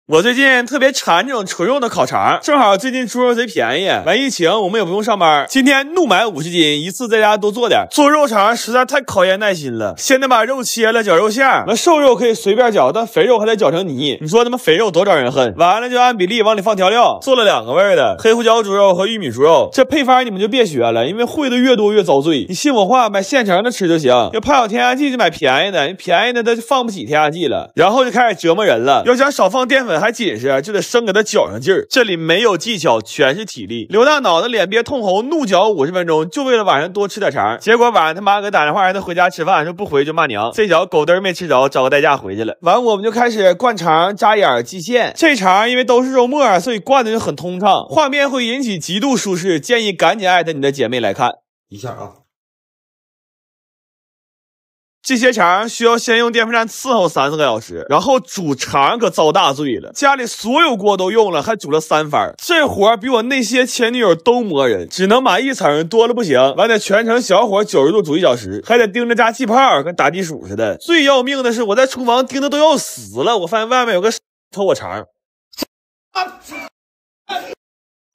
我最近特別馋這種純肉的烤腸，正好最近豬肉賊便宜，完疫情我們也不用上班，今天怒買50斤，一次在家多做點。做肉腸實在太考驗耐心了，先得把肉切了绞肉馅，那瘦肉可以隨便绞，但肥肉還得绞成泥。你說他媽肥肉多招人恨。完了就按比例往里放調料，做了2個味的，黑胡椒豬肉和玉米豬肉。这配方你們就別學了，因為會的越多越遭罪。你信我話，買現成的吃就行。要怕有添加劑就買便宜的，便宜的它就放不起添加劑了，然後就開始折磨人了。要想少放澱粉還緊實，就得生給它攪上勁兒。這裡沒有技巧，全是體力。劉大腦的臉憋通紅，怒嚼50分鐘，就為了晚上多吃點腸。結果晚上他媽給打電話讓他回家吃飯，說不回就罵娘。這腳狗嘚沒吃着，找個代駕回去了。完我們就開始灌腸、扎眼、繫線。這腸因為都是肉末，所以灌的就很通暢，畫面會引起極度舒適，建議趕緊艾特你的姐妹來看一下啊。這些腸需要先用電風扇伺候3-4個小時，然後煮腸可遭大罪了，家裡所有鍋都用了，還煮了3番，這活比我那些前女友都磨人，只能碼1層，多了不行，完得全程小火90度煮1小時，還得盯着加气泡，跟打地鼠似的。最要命的是我在廚房盯的都要死了，我發现外面有個偷我腸。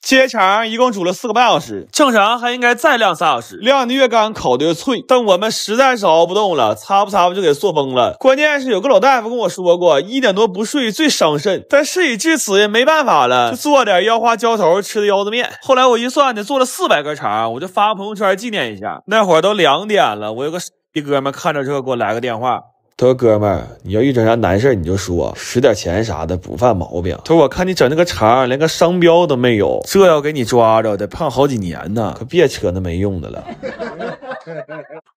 切腸一共煮了4個半小時，正常還應該再晾3小時，晾的越乾烤的越脆，但我們實在是熬不動了，擦不就給塑封了。關鍵是有個老大夫跟我說過，1點多不睡最傷腎，但事已至此也沒辦法了，就做點腰花浇頭吃的腰子面。後來我一算得做了400根腸，我就發朋友圈紀念一下。那會兒都2點了，我有個哥們看着這給我來個電話。他說哥們兒，你要遇整啥難事你就說，使點錢啥的不犯毛病。他說我看你整那個腸連個商標都沒有，這要給你抓着得胖好幾年呢，可別扯那沒用的了。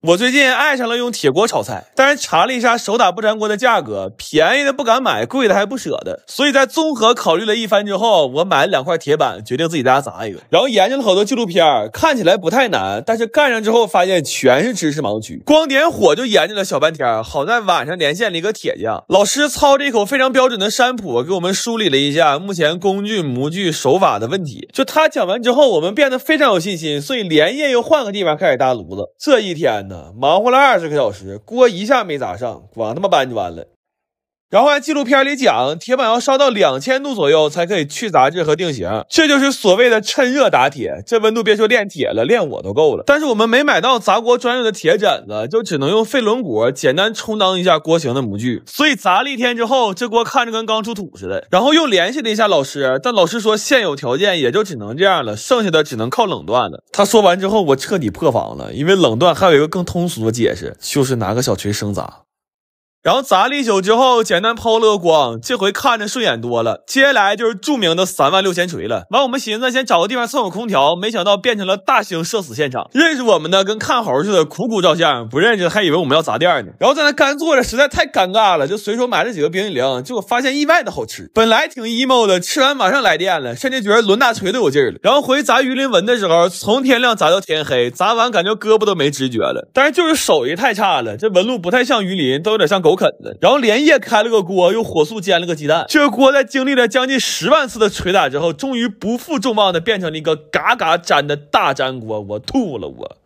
我最近愛上了用鐵鍋炒菜，但是查了一下手打不粘鍋的價格，便宜的不敢買，貴的還不捨得，所以在綜合考慮了一番之後，我買了2塊鐵板，決定自己在家砸一個。然後研究了好多紀錄片，看起來不太難，但是幹上之後發現全是知識盲區，光點火就研究了小半天，好在晚上連線了一個鐵匠，老師操着一口非常標準的山普給我們梳理了一下目前工具、模具、手法的問題。就他講完之後，我們變得非常有信心，所以連夜又換個地方開始搭爐子。這一天呢，忙活了20個小時，鍋一下沒砸上，光他媽搬就完了。然後按紀錄片裡講，鐵板要燒到2000度左右才可以去雜質和定型，這就是所謂的趁熱打鐵。這溫度別說煉鐵了，煉我都夠了。但是我們沒買到砸鍋專用的鐵枕子，就只能用廢輪鍋簡單充當一下鍋型的模具。所以砸了1天之後，這鍋看着跟剛出土似的。然後又聯繫了一下老師，但老師說現有條件也就只能這樣了，剩下的只能靠冷鍛了。他說完之後，我徹底破防了，因為冷鍛還有一個更通俗的解釋，就是拿個小錘生砸。然後砸了1宿之後，簡單拋了個光，這回看着順眼多了。接下來就是著名的36000錘了。完，我們尋思先找個地方蹭個空調，沒想到變成了大型社死現場。認識我們的跟看猴似的，苦苦照相；不認識還以為我們要砸店呢。然後在那乾坐着，實在太尷尬了，就隨手買了幾個冰激凌，結果發現意外的好吃。本來挺 emo 的，吃完馬上來電了，甚至覺得掄大錘都有勁兒了。然後回砸魚鱗紋的時候，從天亮砸到天黑，砸完感覺胳膊都沒知覺了，但是就是手藝太差了，這紋路不太像魚鱗，都有點像狗啃的。然后連夜開了個鍋，又火速煎了個雞蛋。這個鍋在經歷了將近10萬次的捶打之後，終於不負眾望的變成了一個嘎嘎粘的大粘鍋。我吐了我。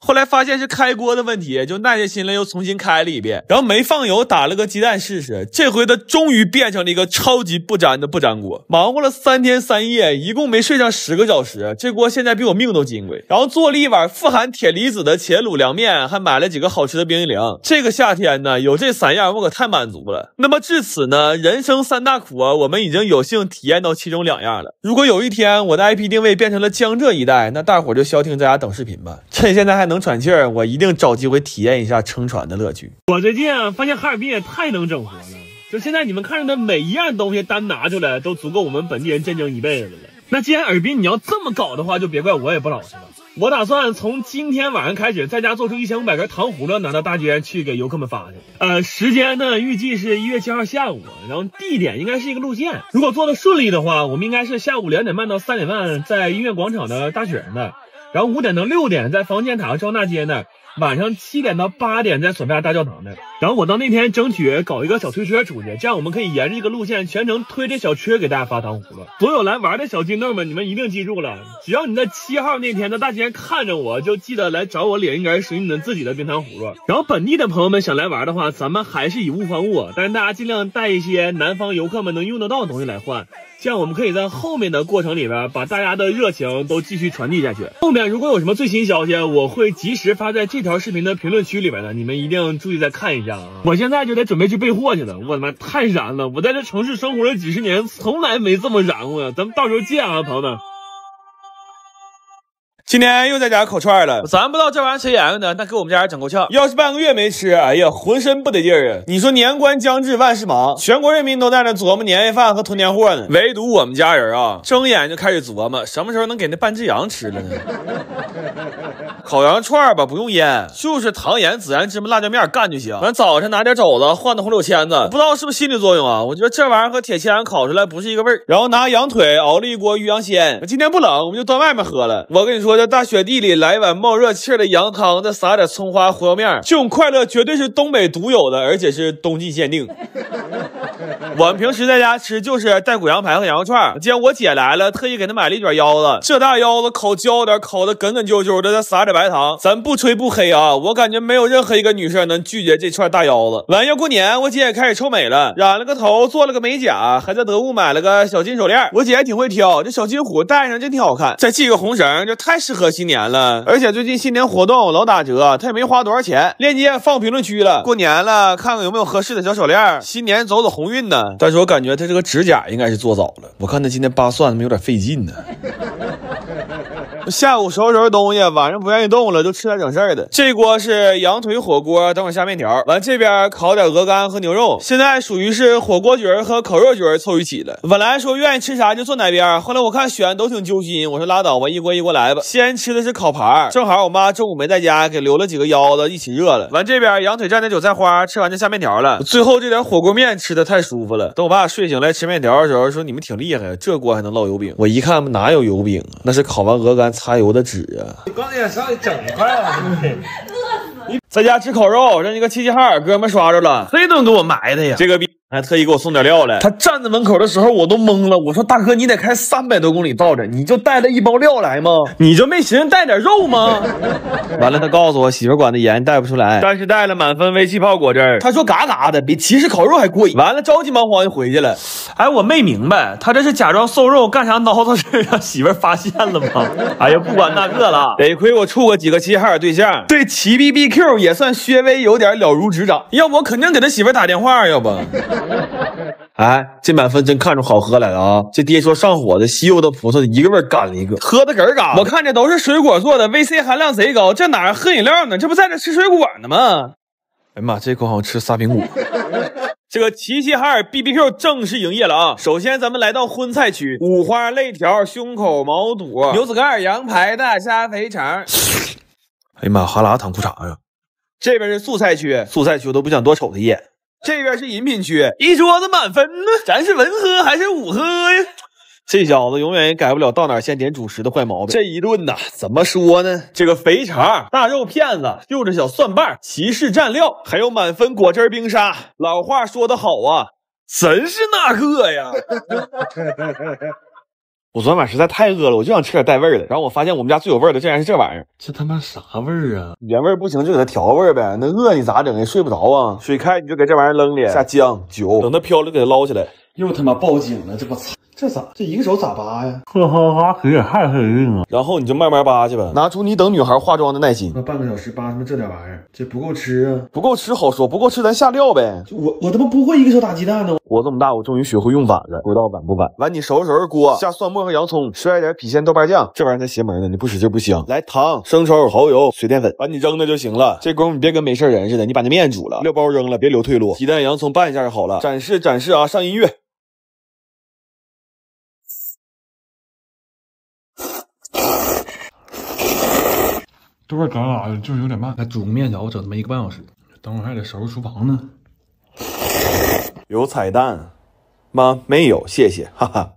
後來發現是開鍋的問題，就耐下心來又重新開了一遍，然後沒放油，打了個雞蛋試試。這回它終於變成了一個超級不粘的不粘鍋。忙活了3天3夜，一共沒睡上10個小時，這鍋現在比我命都金貴。然後做了一碗富含鐵離子的茄滷涼麵，還買了幾個好吃的冰激凌。這個夏天呢，有這3樣我可太滿足了。那麼至此呢，人生3大苦啊，我們已經有幸體驗到其中2樣了。如果有一天我的 IP 定位變成了江浙一帶，那大夥就消停在家等視頻吧。趁現在還能喘氣兒，我一定找機會體驗一下撑船的樂趣。我最近啊，發現哈爾滨也太能整活了，就現在你們看着的每一样東西单拿出來，都足夠我們本地人震驚一輩子了。那既然尔滨你要这麼搞的話，就別怪我也不老實了。我打算從今天晚上開始，在家做出1500根糖葫蘆，拿到大街上去給遊客們發去。時間呢，預計是1月7號下午，然後地點應該是一個路線。如果做的順利的話，我們應該是下午2點半到3點半在音樂廣場的大雪那，然後5點到6點在房建塔和招納街那，晚上7點到8點在索菲亞大教堂那。然後我到那天爭取搞一個小推車出去，這樣我們可以沿着這個路線全程推着小車給大家發糖葫蘆。所有來玩的小金豆們，你們一定記住了，只要你在7號那天的大街看着我，就記得來找我領一根屬於你們自己的冰糖葫蘆。然後本地的朋友們想來玩的話，咱們還是以物換物，但是大家尽量帶一些南方游客們能用得到的東西来換，這樣我們可以在後面的過程裡邊把大家的熱情都繼續傳遞下去。後面如果有什麼最新消息，我會及時發在這條視頻的評論區裡邊的，你們一定注意再看一下啊！我現在就得準備去備貨去了，我他媽太燃了！我在這城市生活了幾十年，從來沒這麼燃過呀！咱們到时候見啊，朋友们。今天又在家烤串了，咱不知道這玩意谁研究的，但給我們家人整夠嗆。要是半個月沒吃，哎呀，渾身不得勁兒啊！你說年關將至，萬事忙，全國人民都在那琢磨年夜飯和囤年貨呢，唯獨我們家人啊，睜眼就開始琢磨什麼時候能給那半只羊吃了呢？烤羊串吧，不用腌，就是糖鹽孜然芝麻辣椒面乾就行。完早上拿點肘子换的紅柳签子，不知道是不是心理作用啊？我觉得這玩意兒和鐵籤烤出來不是一個味兒。然後拿羊腿熬了一鍋魚羊鮮，今天不冷，我們就端外面喝了。我跟你說，這大雪地裡來一碗冒熱氣的羊湯，再撒點蔥花胡椒面，這種快樂絕對是東北獨有的，而且是冬季限定。我們平時在家吃就是带骨羊排和羊肉串，今天我姐來了，特意給她買了一卷腰子，這大腰子烤焦點，烤的梗梗啾啾的，再撒點白糖。咱不吹不黑啊，我感覺沒有任何一個女生能拒絕這串大腰子。完要過年，我姐也開始臭美了，染了個頭，做了個美甲，還在得物買了個小金手鏈。我姐也挺會挑，這小金虎戴上真挺好看，再繫個紅繩，就太適合新年了。而且最近新年活動老打折，她也沒花多少錢，鏈接放評論區了。過年了，看看有沒有合適的小手鏈，新年走走鴻運呢。但是我感覺她這個指甲應該是做早了，我看她今天扒蒜他們有點費勁呢。下午收拾收拾東西，晚上不願意動了，就吃點整事兒的。這鍋是羊腿火鍋，等會下面條。完這邊烤點鵝肝和牛肉，現在屬於是火鍋局和烤肉局湊一起了。本來說願意吃啥就坐哪邊，後來我看選都挺揪心，我說拉倒吧，一鍋一鍋來吧。先吃的是烤盤，正好我媽中午沒在家，給留了幾個腰子一起熱了。完這邊羊腿蘸點韭菜花，吃完就下面條了。最後這點火鍋面吃的太舒服了。等我爸睡醒來吃面條的時候，說你們挺厲害，這鍋還能烙油餅。我一看哪有油餅啊，那是烤完鵝肝擦油的紙啊！你刚才上去整一塊啊！在家吃烤肉，让那個齐齊哈爾哥們刷着了，這頓給我埋的呀！這個逼還特意給我送點料來。他站在門口的時候我都懵了，我說大哥你得開300多公里到這，你就帶了一包料來嗎？你就沒寻思帶點肉嗎？完了他告訴我媳婦管的嚴帶不出來，但是帶了滿分微气泡果汁，他說嘎嘎的比騎士烤肉還貴。完了着急忙慌就回去了。哎，我没明白他這是假裝瘦肉幹啥孬事讓媳婦發現了嗎？哎呀不管那個了，得虧我處過幾個齊齊哈爾對象，對齊 BBQ 也算稍微有點了如指掌，要不我肯定給他媳婦打電話，要不哎，這滿分真看出好喝來了啊！這爹說上火的西柚的葡萄一個味兒幹了一個，喝的嗝嘎。我看這都是水果做的 ，VC 含量賊高，這哪喝飲料呢？這不在這吃水果呢嗎？哎呀媽，這口好像吃仨蘋果。這個齊齊哈爾 BBQ 正式營業了啊！首先咱們來到荤菜區，五花、肋條、胸口、毛肚、牛子蓋、羊排、大蝦、肥腸。哎呀媽，哈喇淌褲衩呀！這邊是素菜區，素菜区我都不想多瞅他一眼。這邊是飲品區，一桌子滿分呢，咱是文喝還是武喝呀？這小子永遠也改不了到哪先點主食的壞毛病。這一頓呢，怎麼說呢？這個肥腸、大肉片子、就着小蒜瓣、齊氏蘸料，還有滿分果汁冰沙。老話說得好啊，真是那個呀！我昨天晚上實在太餓了，我就想吃點帶味兒的。然後我發現我們家最有味兒的竟然是這玩意兒。這他媽啥味兒啊？原味不行就給它調味兒唄。那餓你咋整？也睡不着啊。水開你就給這玩意兒扔裡，下薑酒，等它飄了給它撈起來。又他媽報警了，這不操！這咋？這一個手咋扒呀？呵呵哈，可也太黑了。然後你就慢慢扒去吧，拿出你等女孩化妝的耐心。那半個小時扒什麼這点玩意兒？這不夠吃啊！不夠吃好說，不夠吃咱下料唄。我他媽不會一個手打雞蛋呢。我這麼大，我終於學會用碗了，不知道碗不碗。完，你收拾收拾鍋，下蒜末和洋蔥，摔點郫縣豆瓣醬，這玩意儿才邪門呢。你不使勁不香。来糖、生抽、蚝油、水澱粉，把你扔了就行了。這功夫你別跟沒事人似的，你把那面煮了，料包扔了，別留退路。雞蛋、洋蔥拌一下就好了。展示展示啊！上音樂。都是干啥的，就是有點慢。还煮个面条，整他妈1个半小時，等會兒還得收拾廚房呢。有彩蛋嗎？沒有，謝謝，哈哈。